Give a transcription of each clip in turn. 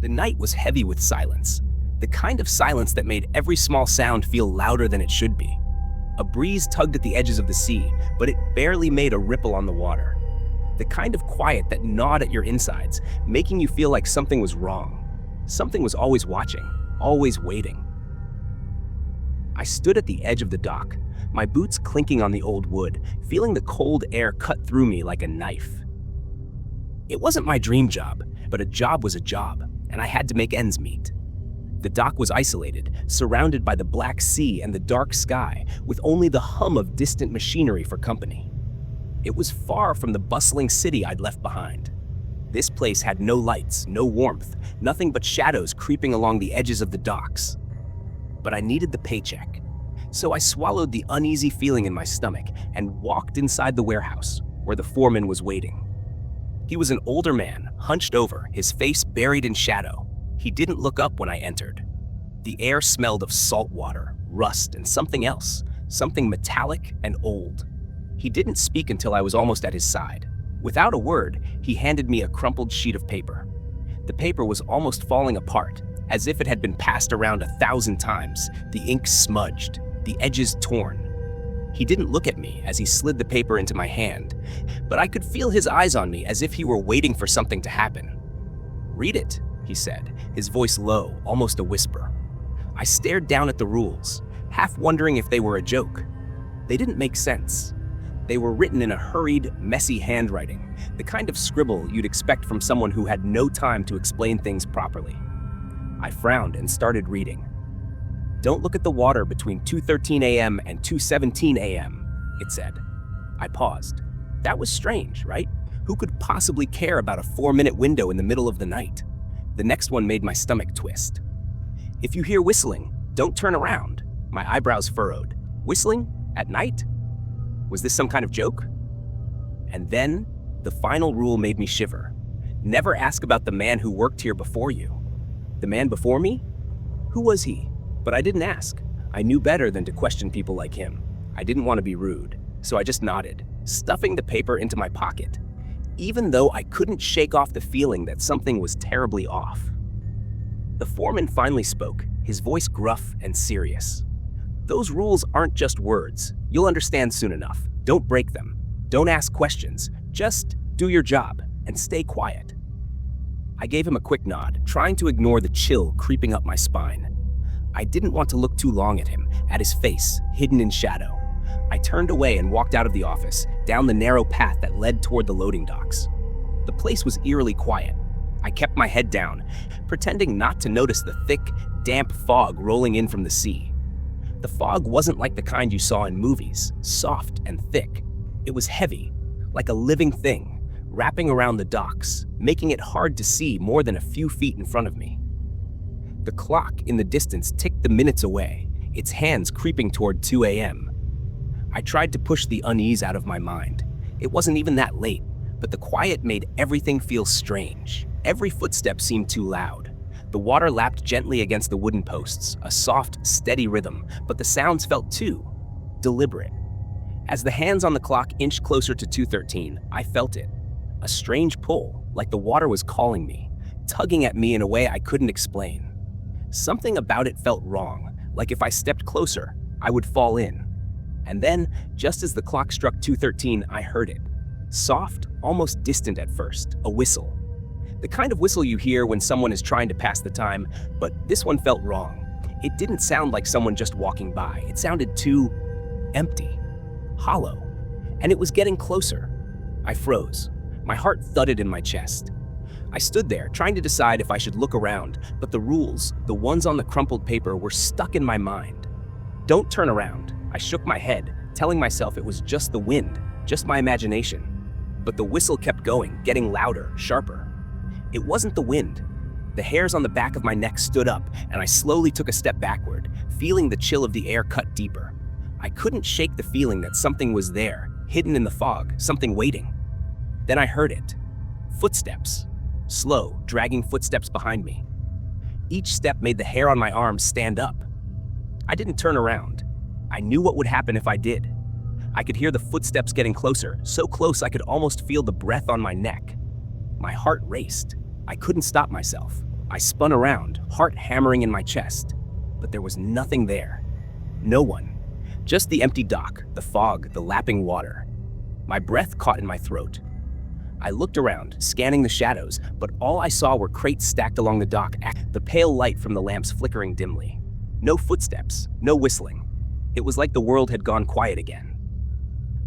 The night was heavy with silence, the kind of silence that made every small sound feel louder than it should be. A breeze tugged at the edges of the sea, but it barely made a ripple on the water. The kind of quiet that gnawed at your insides, making you feel like something was wrong. Something was always watching, always waiting. I stood at the edge of the dock, my boots clinking on the old wood, feeling the cold air cut through me like a knife. It wasn't my dream job, but a job was a job, and I had to make ends meet. The dock was isolated, surrounded by the black sea and the dark sky, with only the hum of distant machinery for company. It was far from the bustling city I'd left behind. This place had no lights, no warmth, nothing but shadows creeping along the edges of the docks. But I needed the paycheck, so I swallowed the uneasy feeling in my stomach and walked inside the warehouse, where the foreman was waiting. He was an older man, hunched over, his face buried in shadow. He didn't look up when I entered. The air smelled of salt water, rust, and something else, something metallic and old. He didn't speak until I was almost at his side. Without a word, he handed me a crumpled sheet of paper. The paper was almost falling apart, as if it had been passed around 1,000 times, the ink smudged, the edges torn. He didn't look at me as he slid the paper into my hand, but I could feel his eyes on me as if he were waiting for something to happen. "Read it," he said, his voice low, almost a whisper. I stared down at the rules, half wondering if they were a joke. They didn't make sense. They were written in a hurried, messy handwriting, the kind of scribble you'd expect from someone who had no time to explain things properly. I frowned and started reading. "Don't look at the water between 2:13 a.m. and 2:17 a.m., it said. I paused. That was strange, right? Who could possibly care about a 4-minute window in the middle of the night? The next one made my stomach twist. "If you hear whistling, don't turn around." My eyebrows furrowed. Whistling? At night? Was this some kind of joke? And then, the final rule made me shiver. Never ask about the man who worked here before you. The man before me? Who was he? But I didn't ask. I knew better than to question people like him. I didn't want to be rude, so I just nodded, stuffing the paper into my pocket, even though I couldn't shake off the feeling that something was terribly off. The foreman finally spoke, his voice gruff and serious. "Those rules aren't just words. You'll understand soon enough. Don't break them. Don't ask questions. Just do your job and stay quiet." I gave him a quick nod, trying to ignore the chill creeping up my spine. I didn't want to look too long at him, at his face, hidden in shadow. I turned away and walked out of the office, down the narrow path that led toward the loading docks. The place was eerily quiet. I kept my head down, pretending not to notice the thick, damp fog rolling in from the sea. The fog wasn't like the kind you saw in movies, soft and thick. It was heavy, like a living thing, wrapping around the docks, making it hard to see more than a few feet in front of me. The clock in the distance ticked the minutes away, its hands creeping toward 2 a.m. I tried to push the unease out of my mind. It wasn't even that late, but the quiet made everything feel strange. Every footstep seemed too loud. The water lapped gently against the wooden posts, a soft, steady rhythm, but the sounds felt too deliberate. As the hands on the clock inched closer to 2:13, I felt it. A strange pull, like the water was calling me, tugging at me in a way I couldn't explain. Something about it felt wrong, like if I stepped closer, I would fall in. And then, just as the clock struck 2:13, I heard it. Soft, almost distant at first, a whistle. The kind of whistle you hear when someone is trying to pass the time, but this one felt wrong. It didn't sound like someone just walking by. It sounded too empty, hollow, and it was getting closer. I froze. My heart thudded in my chest. I stood there, trying to decide if I should look around, but the rules, the ones on the crumpled paper, were stuck in my mind. "Don't turn around." I shook my head, telling myself it was just the wind, just my imagination. But the whistle kept going, getting louder, sharper. It wasn't the wind. The hairs on the back of my neck stood up, and I slowly took a step backward, feeling the chill of the air cut deeper. I couldn't shake the feeling that something was there, hidden in the fog, something waiting. Then I heard it. Footsteps. Slow, dragging footsteps behind me. Each step made the hair on my arms stand up. I didn't turn around. I knew what would happen if I did. I could hear the footsteps getting closer, so close I could almost feel the breath on my neck. My heart raced. I couldn't stop myself. I spun around, heart hammering in my chest, but there was nothing there. No one. Just the empty dock, the fog, the lapping water. My breath caught in my throat. I looked around, scanning the shadows, but all I saw were crates stacked along the dock, the pale light from the lamps flickering dimly. No footsteps, no whistling. It was like the world had gone quiet again.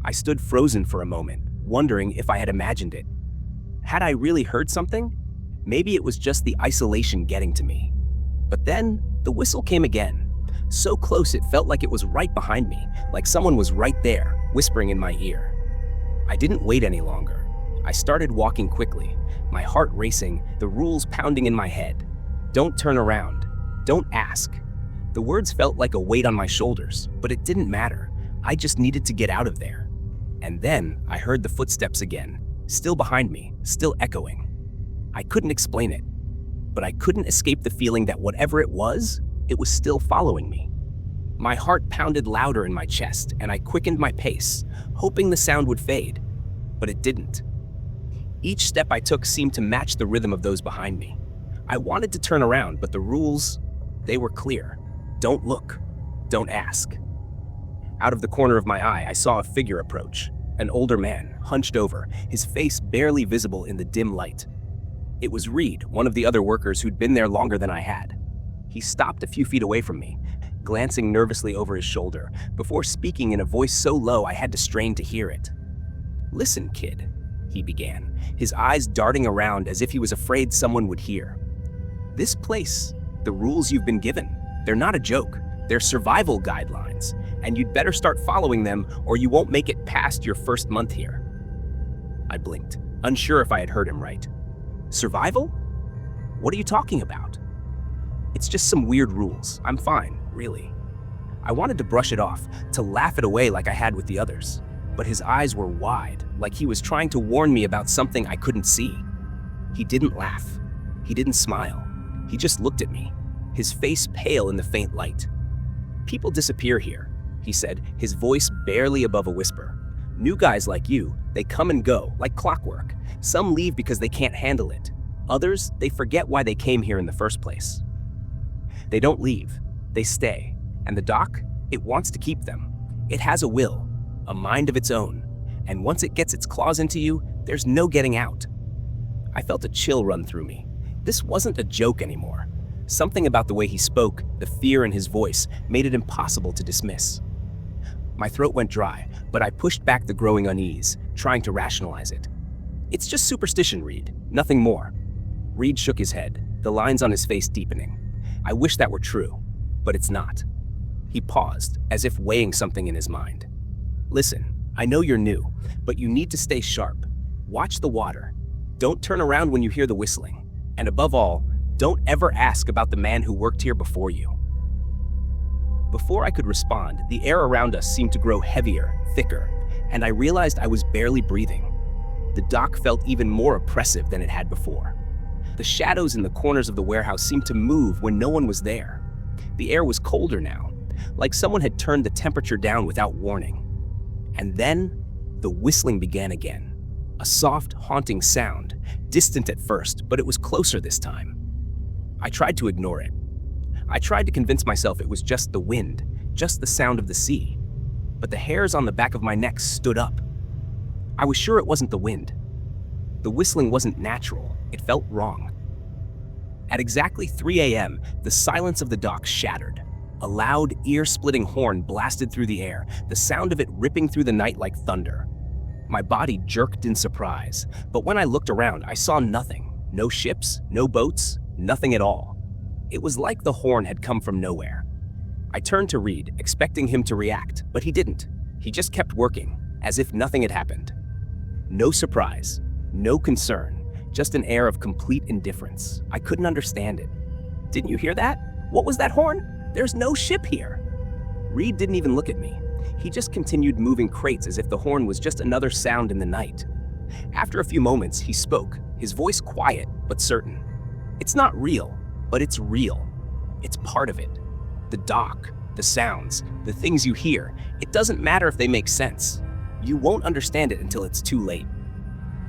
I stood frozen for a moment, wondering if I had imagined it. Had I really heard something? Maybe it was just the isolation getting to me. But then, the whistle came again. So close it felt like it was right behind me, like someone was right there, whispering in my ear. I didn't wait any longer. I started walking quickly, my heart racing, the rules pounding in my head. Don't turn around. Don't ask. The words felt like a weight on my shoulders, but it didn't matter. I just needed to get out of there. And then I heard the footsteps again, still behind me, still echoing. I couldn't explain it, but I couldn't escape the feeling that whatever it was still following me. My heart pounded louder in my chest, and I quickened my pace, hoping the sound would fade, but it didn't. Each step I took seemed to match the rhythm of those behind me. I wanted to turn around, but the rules, they were clear. Don't look. Don't ask. Out of the corner of my eye, I saw a figure approach. An older man, hunched over, his face barely visible in the dim light. It was Reed, one of the other workers who'd been there longer than I had. He stopped a few feet away from me, glancing nervously over his shoulder, before speaking in a voice so low I had to strain to hear it. "Listen, kid," he began, his eyes darting around as if he was afraid someone would hear. "This place, the rules you've been given, they're not a joke. They're survival guidelines, and you'd better start following them or you won't make it past your first month here." I blinked, unsure if I had heard him right. "Survival? What are you talking about?" "It's just some weird rules. I'm fine, really." I wanted to brush it off, to laugh it away like I had with the others, but his eyes were wide, like he was trying to warn me about something I couldn't see. He didn't laugh. He didn't smile. He just looked at me, his face pale in the faint light. "People disappear here," he said, his voice barely above a whisper. "New guys like you, they come and go, like clockwork. Some leave because they can't handle it. Others, they forget why they came here in the first place. They don't leave, they stay. And the dock, it wants to keep them. It has a will, a mind of its own. And once it gets its claws into you, there's no getting out." I felt a chill run through me. This wasn't a joke anymore. Something about the way he spoke, the fear in his voice, made it impossible to dismiss. My throat went dry, but I pushed back the growing unease, trying to rationalize it. "It's just superstition, Reed, nothing more." Reed shook his head, the lines on his face deepening. "I wish that were true, but it's not." He paused, as if weighing something in his mind. "Listen, I know you're new, but you need to stay sharp. Watch the water. Don't turn around when you hear the whistling. And above all, don't ever ask about the man who worked here before you." Before I could respond, the air around us seemed to grow heavier, thicker, and I realized I was barely breathing. The dock felt even more oppressive than it had before. The shadows in the corners of the warehouse seemed to move when no one was there. The air was colder now, like someone had turned the temperature down without warning. And then, the whistling began again. A soft, haunting sound, distant at first, but it was closer this time. I tried to ignore it. I tried to convince myself it was just the wind, just the sound of the sea. But the hairs on the back of my neck stood up. I was sure it wasn't the wind. The whistling wasn't natural. It felt wrong. At exactly 3 a.m., the silence of the dock shattered. A loud, ear-splitting horn blasted through the air, the sound of it ripping through the night like thunder. My body jerked in surprise, but when I looked around, I saw nothing. No ships, no boats, nothing at all. It was like the horn had come from nowhere. I turned to Reed, expecting him to react, but he didn't. He just kept working, as if nothing had happened. No surprise, no concern, just an air of complete indifference. I couldn't understand it. "Didn't you hear that? What was that horn? There's no ship here." Reed didn't even look at me. He just continued moving crates as if the horn was just another sound in the night. After a few moments, he spoke, his voice quiet but certain. "It's not real, but it's real. It's part of it. The dock, the sounds, the things you hear, it doesn't matter if they make sense. You won't understand it until it's too late."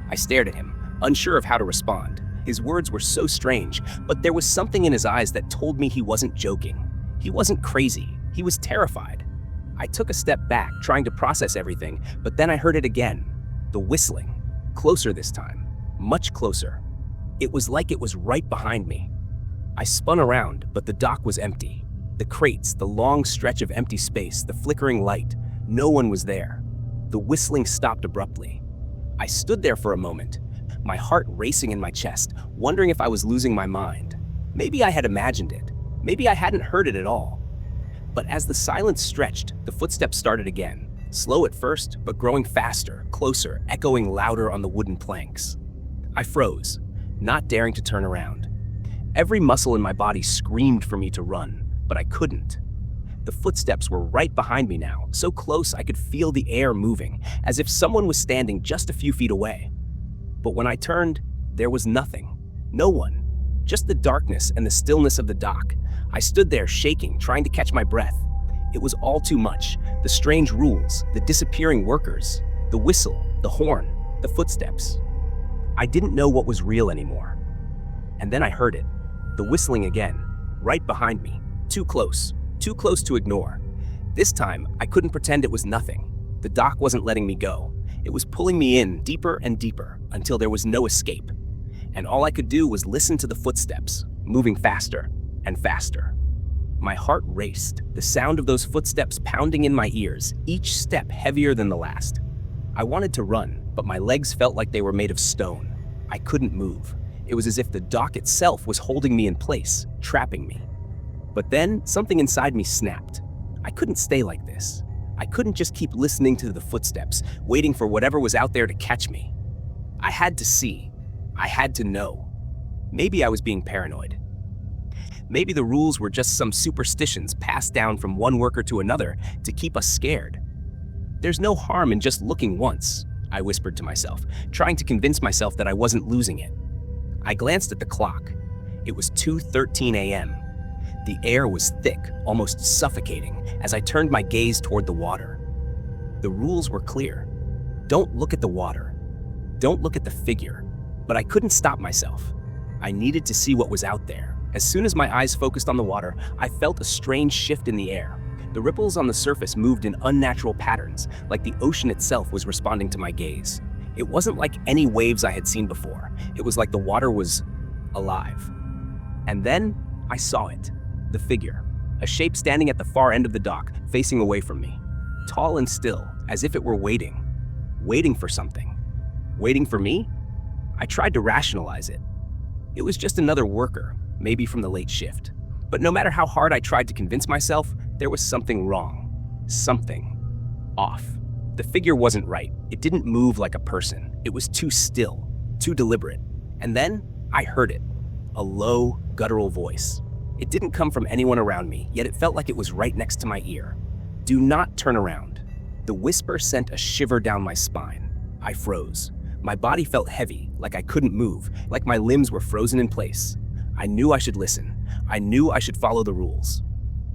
I stared at him, unsure of how to respond. His words were so strange, but there was something in his eyes that told me he wasn't joking. He wasn't crazy. He was terrified. I took a step back, trying to process everything, but then I heard it again. The whistling. Closer this time. Much closer. It was like it was right behind me. I spun around, but the dock was empty. The crates, the long stretch of empty space, the flickering light. No one was there. The whistling stopped abruptly. I stood there for a moment, my heart racing in my chest, wondering if I was losing my mind. Maybe I had imagined it. Maybe I hadn't heard it at all. But as the silence stretched, the footsteps started again, slow at first, but growing faster, closer, echoing louder on the wooden planks. I froze, not daring to turn around. Every muscle in my body screamed for me to run, but I couldn't. The footsteps were right behind me now, so close I could feel the air moving, as if someone was standing just a few feet away. But when I turned, there was nothing. No one. Just the darkness and the stillness of the dock. I stood there shaking, trying to catch my breath. It was all too much. The strange rules, the disappearing workers, the whistle, the horn, the footsteps. I didn't know what was real anymore. And then I heard it. The whistling again, right behind me. Too close to ignore. This time, I couldn't pretend it was nothing. The dock wasn't letting me go. It was pulling me in deeper and deeper until there was no escape. And all I could do was listen to the footsteps, moving faster and faster. My heart raced, the sound of those footsteps pounding in my ears, each step heavier than the last. I wanted to run, but my legs felt like they were made of stone. I couldn't move. It was as if the dock itself was holding me in place, trapping me. But then, something inside me snapped. I couldn't stay like this. I couldn't just keep listening to the footsteps, waiting for whatever was out there to catch me. I had to see. I had to know. Maybe I was being paranoid. Maybe the rules were just some superstitions passed down from one worker to another to keep us scared. There's no harm in just looking once, I whispered to myself, trying to convince myself that I wasn't losing it. I glanced at the clock. It was 2:13 a.m. The air was thick, almost suffocating, as I turned my gaze toward the water. The rules were clear. Don't look at the water. Don't look at the figure. But I couldn't stop myself. I needed to see what was out there. As soon as my eyes focused on the water, I felt a strange shift in the air. The ripples on the surface moved in unnatural patterns, like the ocean itself was responding to my gaze. It wasn't like any waves I had seen before. It was like the water was alive. And then I saw it. The figure, a shape standing at the far end of the dock, facing away from me. Tall and still, as if it were waiting. Waiting for something. Waiting for me? I tried to rationalize it. It was just another worker, maybe from the late shift. But no matter how hard I tried to convince myself, there was something wrong. Something off. The figure wasn't right. It didn't move like a person. It was too still, too deliberate. And then I heard it. A low, guttural voice. It didn't come from anyone around me, yet it felt like it was right next to my ear. Do not turn around. The whisper sent a shiver down my spine. I froze. My body felt heavy, like I couldn't move, like my limbs were frozen in place. I knew I should listen. I knew I should follow the rules.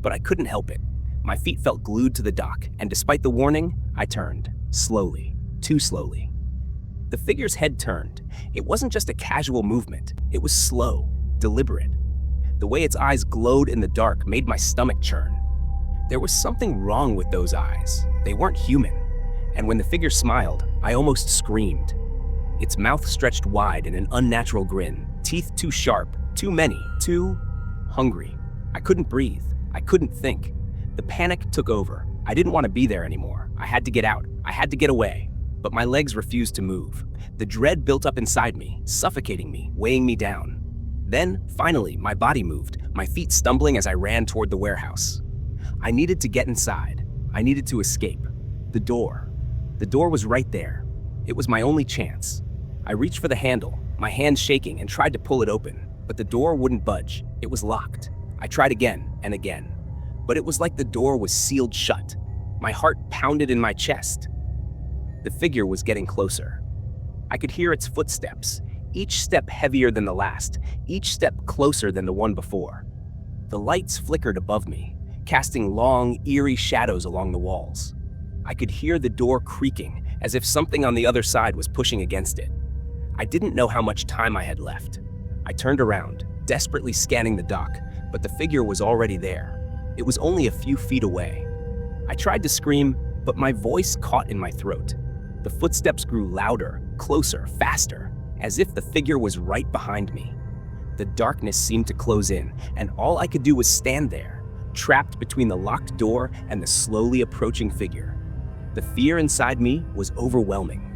But I couldn't help it. My feet felt glued to the dock, and despite the warning, I turned. Slowly. Too slowly. The figure's head turned. It wasn't just a casual movement. It was slow, deliberate. The way its eyes glowed in the dark made my stomach churn. There was something wrong with those eyes. They weren't human. And when the figure smiled, I almost screamed. Its mouth stretched wide in an unnatural grin, teeth too sharp, too many, too hungry. I couldn't breathe. I couldn't think. The panic took over. I didn't want to be there anymore. I had to get out. I had to get away. But my legs refused to move. The dread built up inside me, suffocating me, weighing me down. Then, finally, my body moved, my feet stumbling as I ran toward the warehouse. I needed to get inside. I needed to escape. The door. The door was right there. It was my only chance. I reached for the handle, my hand shaking, and tried to pull it open, but the door wouldn't budge. It was locked. I tried again and again, but it was like the door was sealed shut. My heart pounded in my chest. The figure was getting closer. I could hear its footsteps, each step heavier than the last, each step closer than the one before. The lights flickered above me, casting long, eerie shadows along the walls. I could hear the door creaking, as if something on the other side was pushing against it. I didn't know how much time I had left. I turned around, desperately scanning the dock, but the figure was already there. It was only a few feet away. I tried to scream, but my voice caught in my throat. The footsteps grew louder, closer, faster, as if the figure was right behind me. The darkness seemed to close in, and all I could do was stand there, trapped between the locked door and the slowly approaching figure. The fear inside me was overwhelming.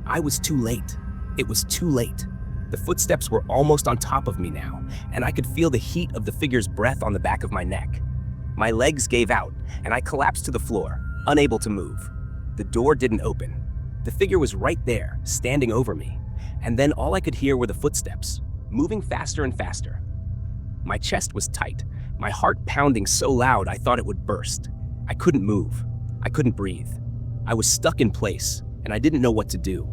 I was too late. It was too late. The footsteps were almost on top of me now, and I could feel the heat of the figure's breath on the back of my neck. My legs gave out, and I collapsed to the floor, unable to move. The door didn't open. The figure was right there, standing over me, and then all I could hear were the footsteps, moving faster and faster. My chest was tight, my heart pounding so loud I thought it would burst. I couldn't move. I couldn't breathe. I was stuck in place, and I didn't know what to do.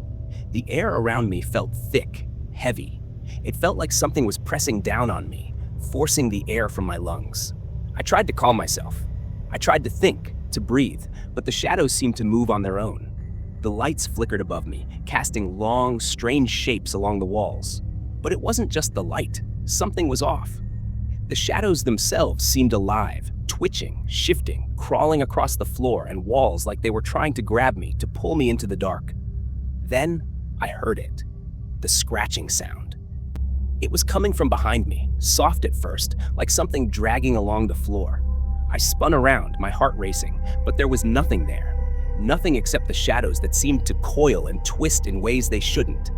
The air around me felt thick, heavy. It felt like something was pressing down on me, forcing the air from my lungs. I tried to calm myself. I tried to think, to breathe, but the shadows seemed to move on their own. The lights flickered above me, casting long, strange shapes along the walls. But it wasn't just the light. Something was off. The shadows themselves seemed alive, twitching, shifting, crawling across the floor and walls like they were trying to grab me, to pull me into the dark. Then I heard it. The scratching sound. It was coming from behind me, soft at first, like something dragging along the floor. I spun around, my heart racing, but there was nothing there. Nothing except the shadows that seemed to coil and twist in ways they shouldn't.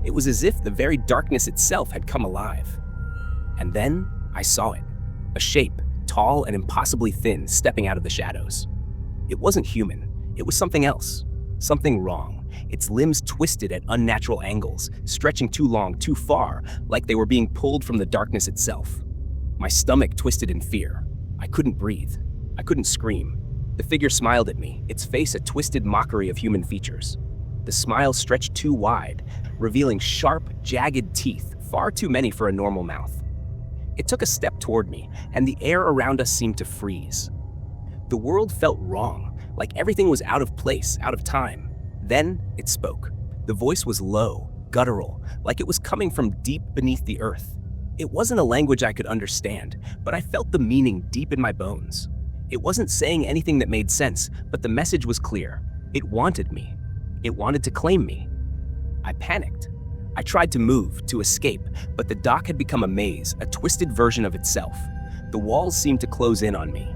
It was as if the very darkness itself had come alive. And then I saw it. A shape, tall and impossibly thin, stepping out of the shadows. It wasn't human. It was something else. Something wrong. Its limbs twisted at unnatural angles, stretching too long, too far, like they were being pulled from the darkness itself. My stomach twisted in fear. I couldn't breathe. I couldn't scream. The figure smiled at me, its face a twisted mockery of human features. The smile stretched too wide, revealing sharp, jagged teeth, far too many for a normal mouth. It took a step toward me, and the air around us seemed to freeze. The world felt wrong, like everything was out of place, out of time. Then it spoke. The voice was low, guttural, like it was coming from deep beneath the earth. It wasn't a language I could understand, but I felt the meaning deep in my bones. It wasn't saying anything that made sense, but the message was clear. It wanted me. It wanted to claim me. I panicked. I tried to move, to escape, but the dock had become a maze, a twisted version of itself. The walls seemed to close in on me.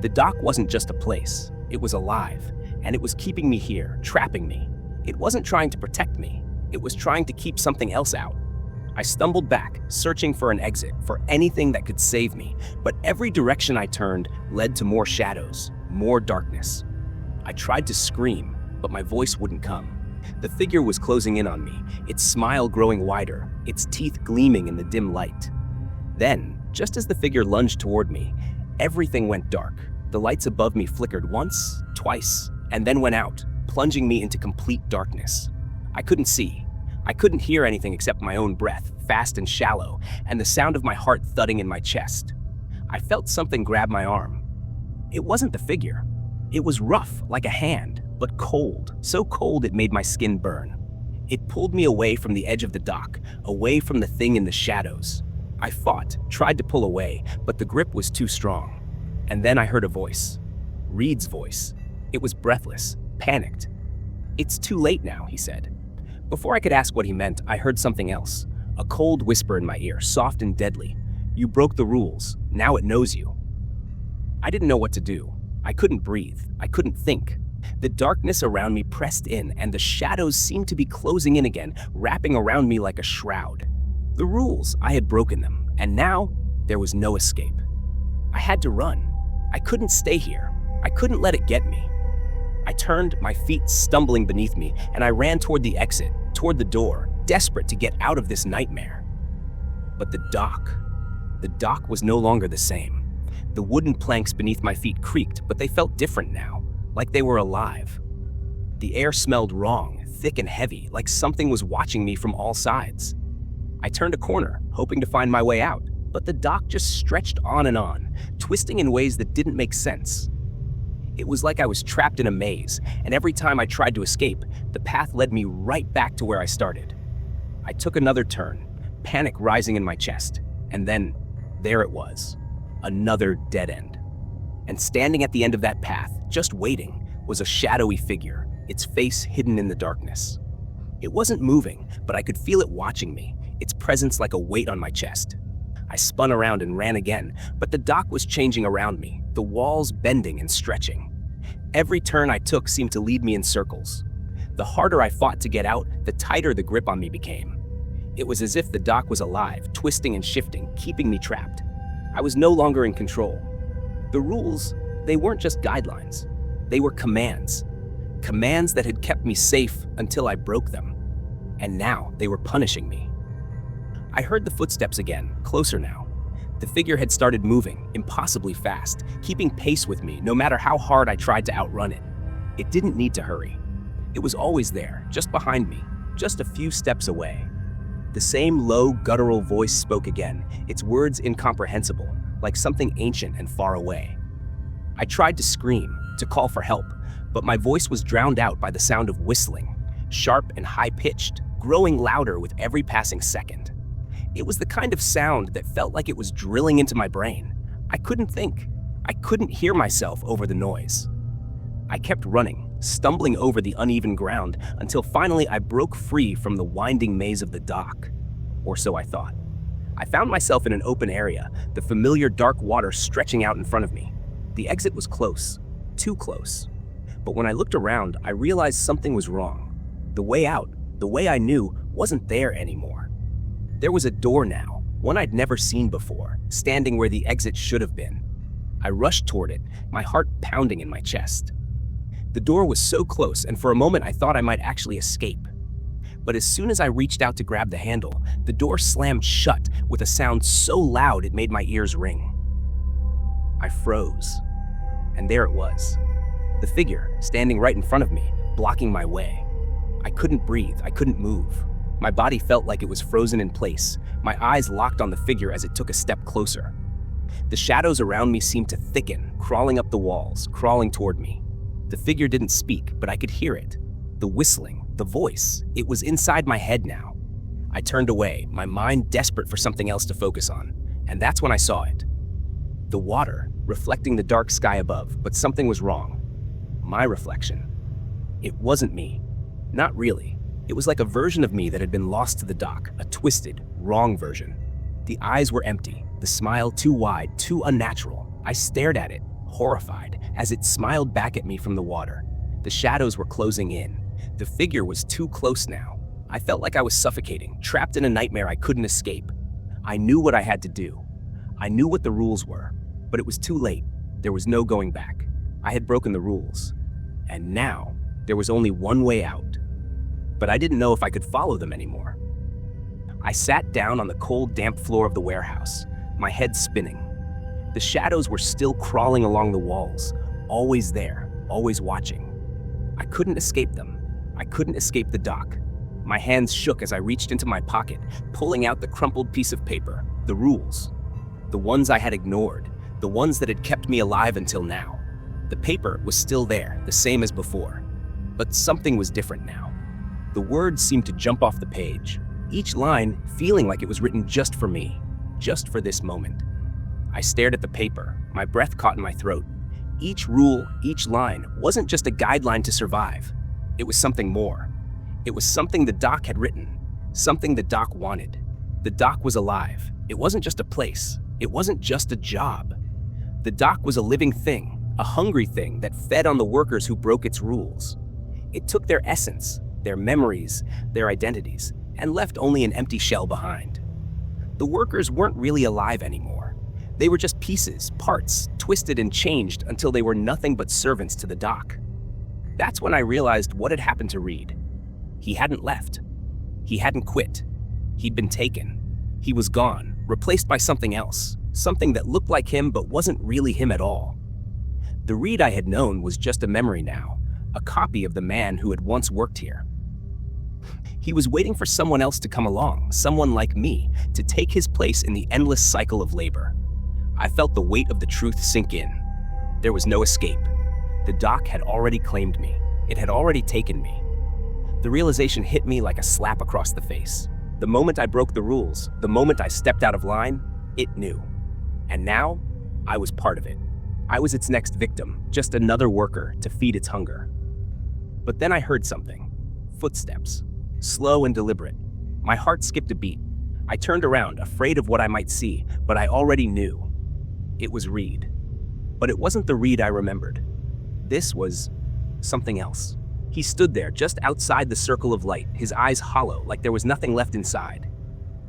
The dock wasn't just a place. It was alive, and it was keeping me here, trapping me. It wasn't trying to protect me. It was trying to keep something else out. I stumbled back, searching for an exit, for anything that could save me, but every direction I turned led to more shadows, more darkness. I tried to scream, but my voice wouldn't come. The figure was closing in on me, its smile growing wider, its teeth gleaming in the dim light. Then, just as the figure lunged toward me, everything went dark. The lights above me flickered once, twice, and then went out, plunging me into complete darkness. I couldn't see. I couldn't hear anything except my own breath, fast and shallow, and the sound of my heart thudding in my chest. I felt something grab my arm. It wasn't the figure. It was rough, like a hand, but cold, so cold it made my skin burn. It pulled me away from the edge of the dock, away from the thing in the shadows. I fought, tried to pull away, but the grip was too strong. And then I heard a voice. Reed's voice. It was breathless, panicked. "It's too late now," he said. Before I could ask what he meant, I heard something else. A cold whisper in my ear, soft and deadly. "You broke the rules. Now it knows you." I didn't know what to do. I couldn't breathe. I couldn't think. The darkness around me pressed in, and the shadows seemed to be closing in again, wrapping around me like a shroud. The rules, I had broken them, and now there was no escape. I had to run. I couldn't stay here. I couldn't let it get me. I turned, my feet stumbling beneath me, and I ran toward the exit, toward the door, desperate to get out of this nightmare. But the dock was no longer the same. The wooden planks beneath my feet creaked, but they felt different now, like they were alive. The air smelled wrong, thick and heavy, like something was watching me from all sides. I turned a corner, hoping to find my way out, but the dock just stretched on, twisting in ways that didn't make sense. It was like I was trapped in a maze, and every time I tried to escape, the path led me right back to where I started. I took another turn, panic rising in my chest. And then, there it was. Another dead end. And standing at the end of that path, just waiting, was a shadowy figure, its face hidden in the darkness. It wasn't moving, but I could feel it watching me, its presence like a weight on my chest. I spun around and ran again, but the dock was changing around me, the walls bending and stretching. Every turn I took seemed to lead me in circles. The harder I fought to get out, the tighter the grip on me became. It was as if the dock was alive, twisting and shifting, keeping me trapped. I was no longer in control. The rules, they weren't just guidelines. They were commands. Commands that had kept me safe until I broke them. And now they were punishing me. I heard the footsteps again, closer now. The figure had started moving, impossibly fast, keeping pace with me no matter how hard I tried to outrun it. It didn't need to hurry. It was always there, just behind me, just a few steps away. The same low, guttural voice spoke again, its words incomprehensible, like something ancient and far away. I tried to scream, to call for help, but my voice was drowned out by the sound of whistling, sharp and high-pitched, growing louder with every passing second. It was the kind of sound that felt like it was drilling into my brain. I couldn't think. I couldn't hear myself over the noise. I kept running, stumbling over the uneven ground until finally I broke free from the winding maze of the dock. Or so I thought. I found myself in an open area, the familiar dark water stretching out in front of me. The exit was close, too close. But when I looked around, I realized something was wrong. The way out, the way I knew, wasn't there anymore. There was a door now, one I'd never seen before, standing where the exit should have been. I rushed toward it, my heart pounding in my chest. The door was so close, and for a moment I thought I might actually escape. But as soon as I reached out to grab the handle, the door slammed shut with a sound so loud it made my ears ring. I froze. And there it was. The figure, standing right in front of me, blocking my way. I couldn't breathe, I couldn't move. My body felt like it was frozen in place, my eyes locked on the figure as it took a step closer. The shadows around me seemed to thicken, crawling up the walls, crawling toward me. The figure didn't speak, but I could hear it. The whistling, the voice, it was inside my head now. I turned away, my mind desperate for something else to focus on, and that's when I saw it. The water, reflecting the dark sky above, but something was wrong. My reflection. It wasn't me. Not really. It was like a version of me that had been lost to the dock, a twisted, wrong version. The eyes were empty, the smile too wide, too unnatural. I stared at it, horrified, as it smiled back at me from the water. The shadows were closing in. The figure was too close now. I felt like I was suffocating, trapped in a nightmare I couldn't escape. I knew what I had to do. I knew what the rules were, but it was too late. There was no going back. I had broken the rules. And now, there was only one way out. But I didn't know if I could follow them anymore. I sat down on the cold, damp floor of the warehouse, my head spinning. The shadows were still crawling along the walls, always there, always watching. I couldn't escape them. I couldn't escape the dock. My hands shook as I reached into my pocket, pulling out the crumpled piece of paper, the rules. The ones I had ignored, the ones that had kept me alive until now. The paper was still there, the same as before. But something was different now. The words seemed to jump off the page, each line feeling like it was written just for me, just for this moment. I stared at the paper, my breath caught in my throat. Each rule, each line, wasn't just a guideline to survive. It was something more. It was something the doc had written, something the doc wanted. The doc was alive. It wasn't just a place. It wasn't just a job. The doc was a living thing, a hungry thing that fed on the workers who broke its rules. It took their essence, their memories, their identities, and left only an empty shell behind. The workers weren't really alive anymore. They were just pieces, parts, twisted and changed until they were nothing but servants to the doc. That's when I realized what had happened to Reed. He hadn't left. He hadn't quit. He'd been taken. He was gone, replaced by something else, something that looked like him but wasn't really him at all. The Reed I had known was just a memory now, a copy of the man who had once worked here. He was waiting for someone else to come along, someone like me, to take his place in the endless cycle of labor. I felt the weight of the truth sink in. There was no escape. The doc had already claimed me. It had already taken me. The realization hit me like a slap across the face. The moment I broke the rules, the moment I stepped out of line, it knew. And now, I was part of it. I was its next victim, just another worker to feed its hunger. But then I heard something. Footsteps. Slow and deliberate. My heart skipped a beat. I turned around, afraid of what I might see, but I already knew. It was Reed. But it wasn't the Reed I remembered. This was something else. He stood there, just outside the circle of light, his eyes hollow, like there was nothing left inside.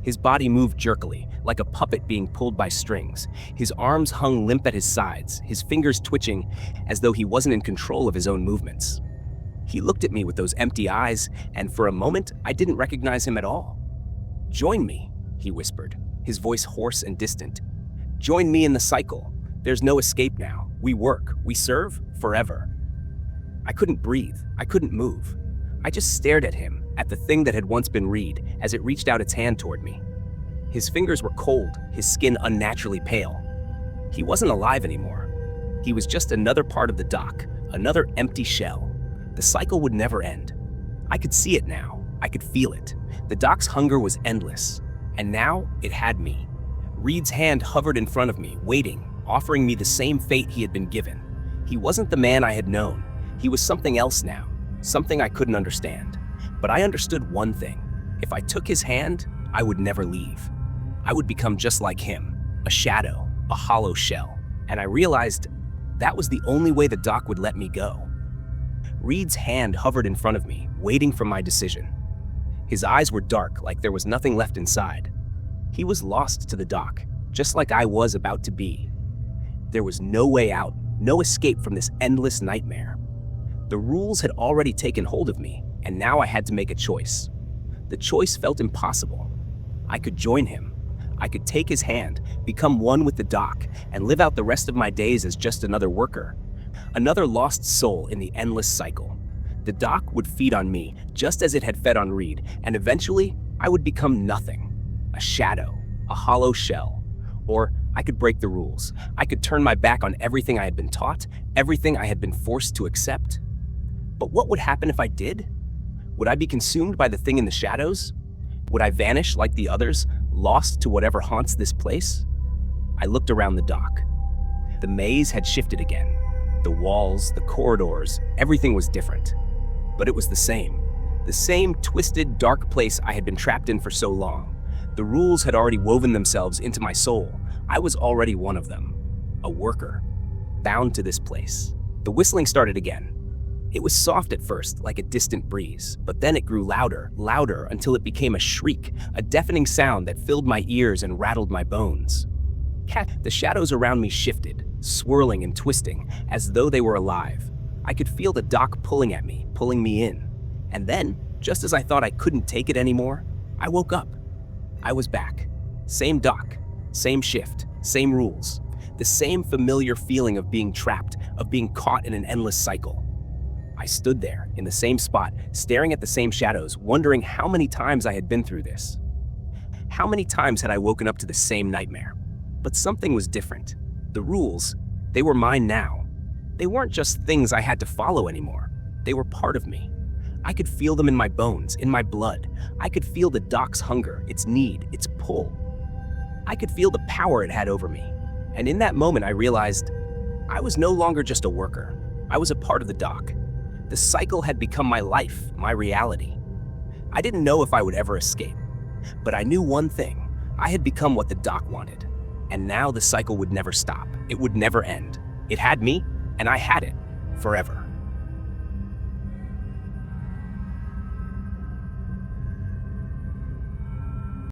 His body moved jerkily, like a puppet being pulled by strings. His arms hung limp at his sides, his fingers twitching as though he wasn't in control of his own movements. He looked at me with those empty eyes, and for a moment, I didn't recognize him at all. "Join me," he whispered, his voice hoarse and distant. "Join me in the cycle. There's no escape now. We work, we serve, forever." I couldn't breathe. I couldn't move. I just stared at him, at the thing that had once been Reed, as it reached out its hand toward me. His fingers were cold, his skin unnaturally pale. He wasn't alive anymore. He was just another part of the dock, another empty shell. The cycle would never end. I could see it now. I could feel it. The dock's hunger was endless. And now, it had me. Reed's hand hovered in front of me, waiting, offering me the same fate he had been given. He wasn't the man I had known. He was something else now, something I couldn't understand. But I understood one thing. If I took his hand, I would never leave. I would become just like him, a shadow, a hollow shell. And I realized that was the only way the dock would let me go. Reed's hand hovered in front of me, waiting for my decision. His eyes were dark, like there was nothing left inside. He was lost to the dock, just like I was about to be. There was no way out, no escape from this endless nightmare. The rules had already taken hold of me, and now I had to make a choice. The choice felt impossible. I could join him. I could take his hand, become one with the dock, and live out the rest of my days as just another worker. Another lost soul in the endless cycle. The dock would feed on me, just as it had fed on Reed, and eventually, I would become nothing. A shadow, a hollow shell. Or I could break the rules. I could turn my back on everything I had been taught, everything I had been forced to accept. But what would happen if I did? Would I be consumed by the thing in the shadows? Would I vanish like the others, lost to whatever haunts this place? I looked around the dock. The maze had shifted again. The walls, the corridors, everything was different. But it was the same twisted, dark place I had been trapped in for so long. The rules had already woven themselves into my soul. I was already one of them, a worker, bound to this place. The whistling started again. It was soft at first, like a distant breeze, but then it grew louder, louder, until it became a shriek, a deafening sound that filled my ears and rattled my bones. The shadows around me shifted, swirling and twisting, as though they were alive. I could feel the dock pulling at me, pulling me in. And then, just as I thought I couldn't take it anymore, I woke up. I was back. Same dock, same shift, same rules. The same familiar feeling of being trapped, of being caught in an endless cycle. I stood there, in the same spot, staring at the same shadows, wondering how many times I had been through this. How many times had I woken up to the same nightmare? But something was different. The rules, they were mine now. They weren't just things I had to follow anymore. They were part of me. I could feel them in my bones, in my blood. I could feel the dock's hunger, its need, its pull. I could feel the power it had over me. And in that moment, I realized I was no longer just a worker. I was a part of the dock. The cycle had become my life, my reality. I didn't know if I would ever escape, but I knew one thing. I had become what the dock wanted. And now the cycle would never stop. It would never end. It had me, and I had it, forever.